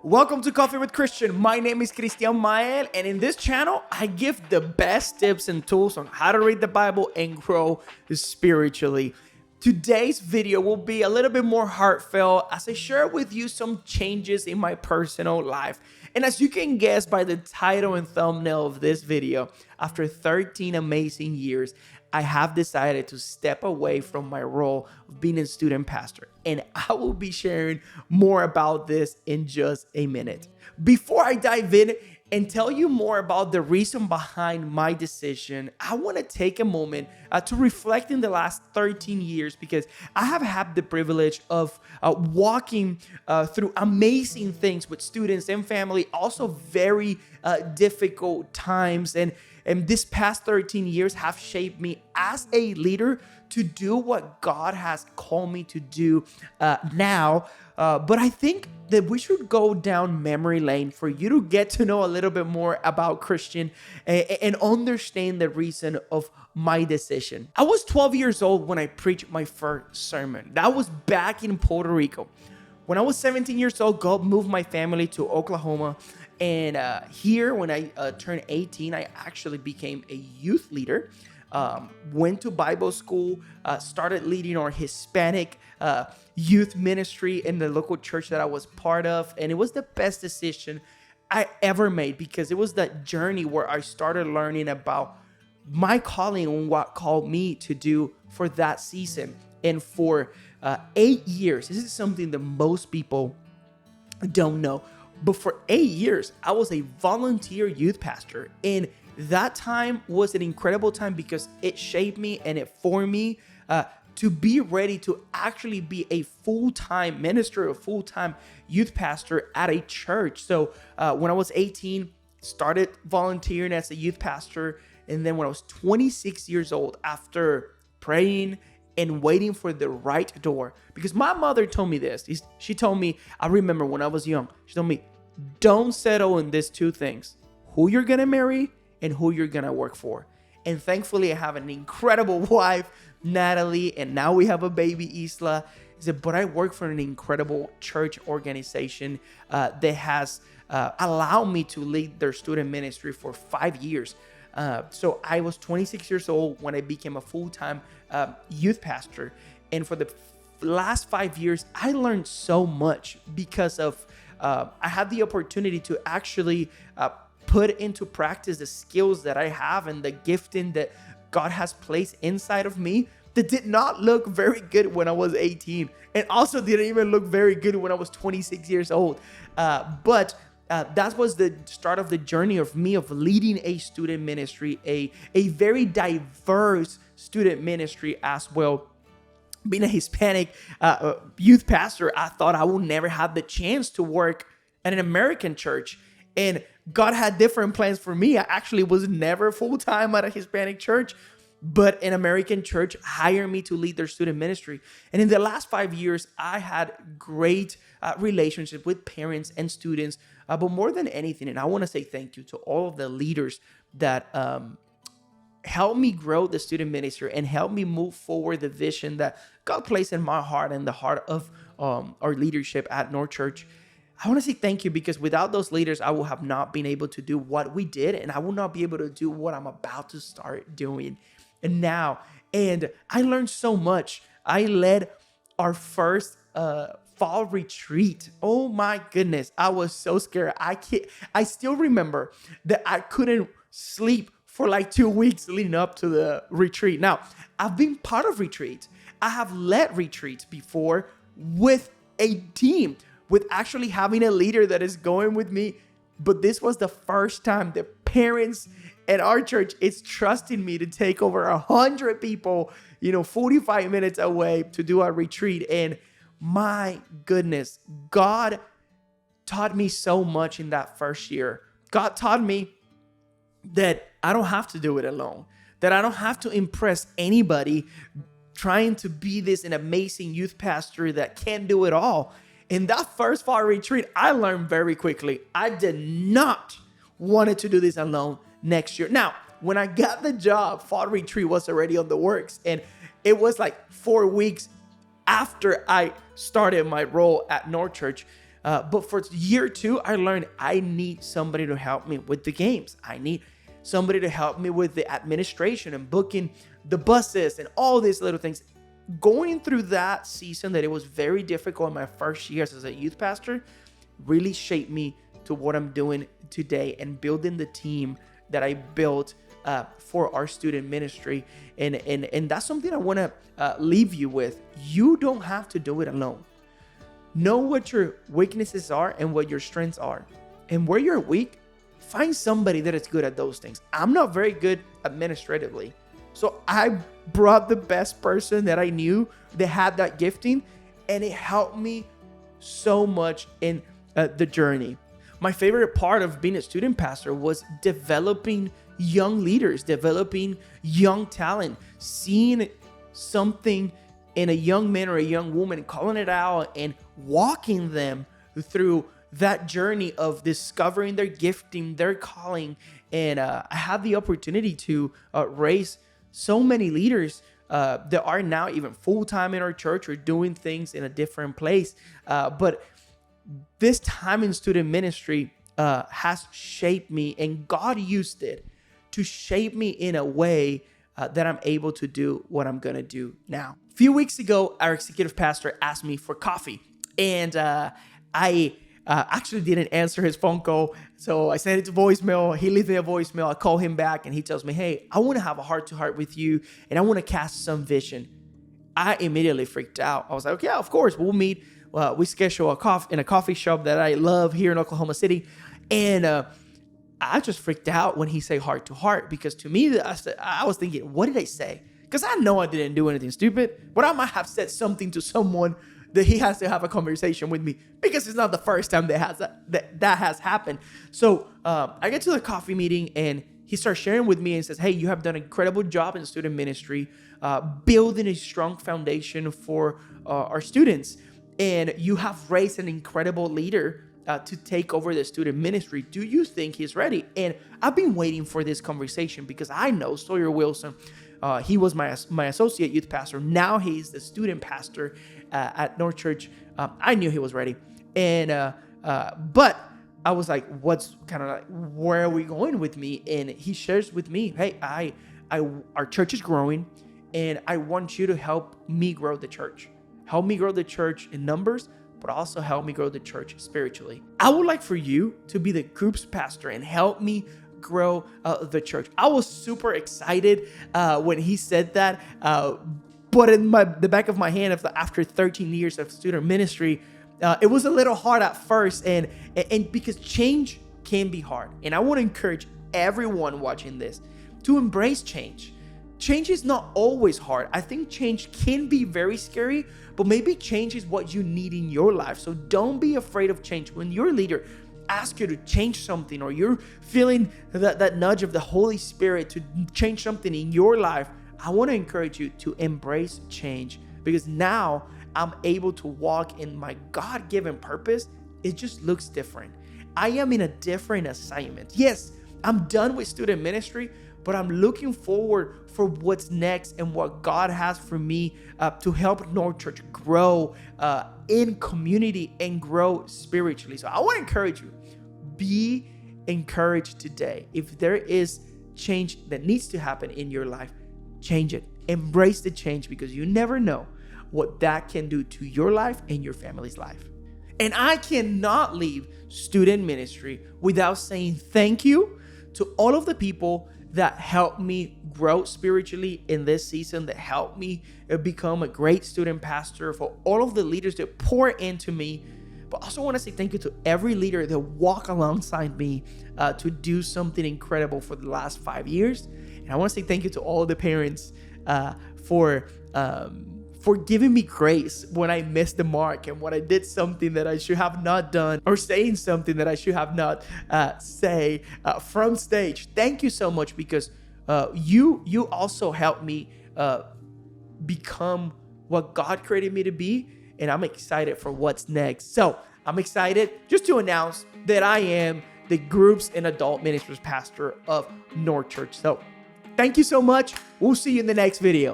Welcome to Coffee with Christian. My name is Cristian Mael, and in this channel, I give the best tips and tools on how to read the Bible and grow spiritually. Today's video will be a little bit more heartfelt as I share with you some changes in my personal life. And as you can guess by the title and thumbnail of this video, after 13 amazing years, I have decided to step away from my role of being a student pastor. And I will be sharing more about this in just a minute. Before I dive in and tell you more about the reason behind my decision, I want to take a moment to reflect in the last 13 years because I have had the privilege of walking through amazing things with students and family, also very difficult times. And this past 13 years have shaped me as a leader to do what God has called me to do now. But I think that we should go down memory lane for you to get to know a little bit more about Christian and understand the reason of my decision. I was 12 years old when I preached my first sermon. That was back in Puerto Rico. When I was 17 years old, God moved my family to Oklahoma. And here, when I turned 18, I actually became a youth leader. Went to Bible school, started leading our Hispanic youth ministry in the local church that I was part of. And it was the best decision I ever made because it was that journey where I started learning about my calling and what called me to do for that season. And for 8 years, this is something that most people don't know. But for 8 years, I was a volunteer youth pastor. And that time was an incredible time because it shaped me and it formed me to be ready to actually be a full-time minister, a full-time youth pastor at a church. So when I was 18, started volunteering as a youth pastor. And then when I was 26 years old, after praying and waiting for the right door, because my mother told me this. She told me, I remember when I was young, she told me, don't settle in these two things, who you're going to marry and who you're going to work for. And thankfully, I have an incredible wife, Natalie, and now we have a baby, Isla. He said, but I work for an incredible church organization that has allowed me to lead their student ministry for 5 years. So I was 26 years old when I became a full-time youth pastor. And for the last 5 years, I learned so much because of I had the opportunity to actually put into practice the skills that I have and the gifting that God has placed inside of me that did not look very good when I was 18 and also didn't even look very good when I was 26 years old. But that was the start of the journey of me of leading a student ministry, a very diverse student ministry as well. Being a Hispanic youth pastor, I thought I would never have the chance to work at an American church. And God had different plans for me. I actually was never full-time at a Hispanic church, but an American church hired me to lead their student ministry. And in the last 5 years, I had great relationship with parents and students. But more than anything, and I want to say thank you to all of the leaders that help me grow the student ministry and help me move forward the vision that God placed in my heart and the heart of our leadership at North Church. I want to say thank you because without those leaders, I will have not been able to do what we did, and I will not be able to do what I'm about to start doing now. And I learned so much. I led our first fall retreat. Oh my goodness. I was so scared. I still remember that I couldn't sleep for like 2 weeks leading up to the retreat. Now, I've been part of retreats. I have led retreats before with a team, with actually having a leader that is going with me. But this was the first time the parents at our church is trusting me to take over 100 people, 45 minutes away to do a retreat. And my goodness, God taught me so much in that first year. God taught me that I don't have to do it alone, that I don't have to impress anybody trying to be an amazing youth pastor that can do it all. In that first fall retreat, I learned very quickly. I did not want to do this alone next year. Now, when I got the job, fall retreat was already on the works. And it was like 4 weeks after I started my role at North Church. But for year 2, I learned I need somebody to help me with the games. I need somebody to help me with the administration and booking the buses and all these little things. Going through that season that it was very difficult in my first years as a youth pastor really shaped me to what I'm doing today and building the team that I built for our student ministry. And that's something I want to leave you with. You don't have to do it alone. Know what your weaknesses are and what your strengths are. And where you're weak, find somebody that is good at those things. I'm not very good administratively. So I brought the best person that I knew that had that gifting, and it helped me so much in the journey. My favorite part of being a student pastor was developing young leaders, developing young talent, seeing something in a young man or a young woman, calling it out and walking them through that journey of discovering their gifting, their calling. And I had the opportunity to raise so many leaders that are now even full-time in our church or doing things in a different place. But this time in student ministry has shaped me, and God used it to shape me in a way that I'm able to do what I'm going to do now. A few weeks ago, our executive pastor asked me for coffee, and I actually didn't answer his phone call. So I sent it to voicemail. He left me a voicemail. I call him back, and he tells me, hey, I want to have a heart-to-heart with you, and I want to cast some vision. I immediately freaked out. I was like, yeah, of course, we'll meet. We schedule in a coffee shop that I love here in Oklahoma City. And I just freaked out when he said heart to heart, because to me, I was thinking, what did I say? Because I know I didn't do anything stupid, but I might have said something to someone that he has to have a conversation with me, because it's not the first time that has happened. So I get to the coffee meeting, and he starts sharing with me and says, hey, you have done an incredible job in student ministry, building a strong foundation for our students. And you have raised an incredible leader to take over the student ministry. Do you think he's ready? And I've been waiting for this conversation, because I know Sawyer Wilson. He was my associate youth pastor. Now he's the student pastor at North Church. I knew he was ready. And but I was like, what's kind of like, where are we going with me? And he shares with me, hey, our church is growing, and I want you to help me grow the church. Help me grow the church in numbers, but also help me grow the church spiritually. I would like for you to be the group's pastor and help me grow the church. I was super excited when he said that, but in the back of my hand, after 13 years of student ministry, it was a little hard at first, and because change can be hard. And I want to encourage everyone watching this to embrace change. Change is not always hard. I think change can be very scary, but maybe change is what you need in your life. So don't be afraid of change. When your leader asks you to change something, or you're feeling that nudge of the Holy Spirit to change something in your life, I want to encourage you to embrace change, because now I'm able to walk in my God-given purpose. It just looks different. I am in a different assignment. Yes, I'm done with student ministry, but I'm looking forward for what's next and what God has for me to help North Church grow in community and grow spiritually. So I want to encourage you, be encouraged today. If there is change that needs to happen in your life, change it. Embrace the change, because you never know what that can do to your life and your family's life. And I cannot leave student ministry without saying thank you to all of the people that helped me grow spiritually in this season, that helped me become a great student pastor, for all of the leaders that pour into me. But also want to say thank you to every leader that walked alongside me to do something incredible for the last 5 years. And I want to say thank you to all the parents for giving me grace when I missed the mark and when I did something that I should have not done, or saying something that I should have not say from stage. Thank you so much, because you also helped me become what God created me to be, and I'm excited for what's next. So I'm excited just to announce that I am the groups and adult ministries pastor of North Church. So thank you so much. We'll see you in the next video.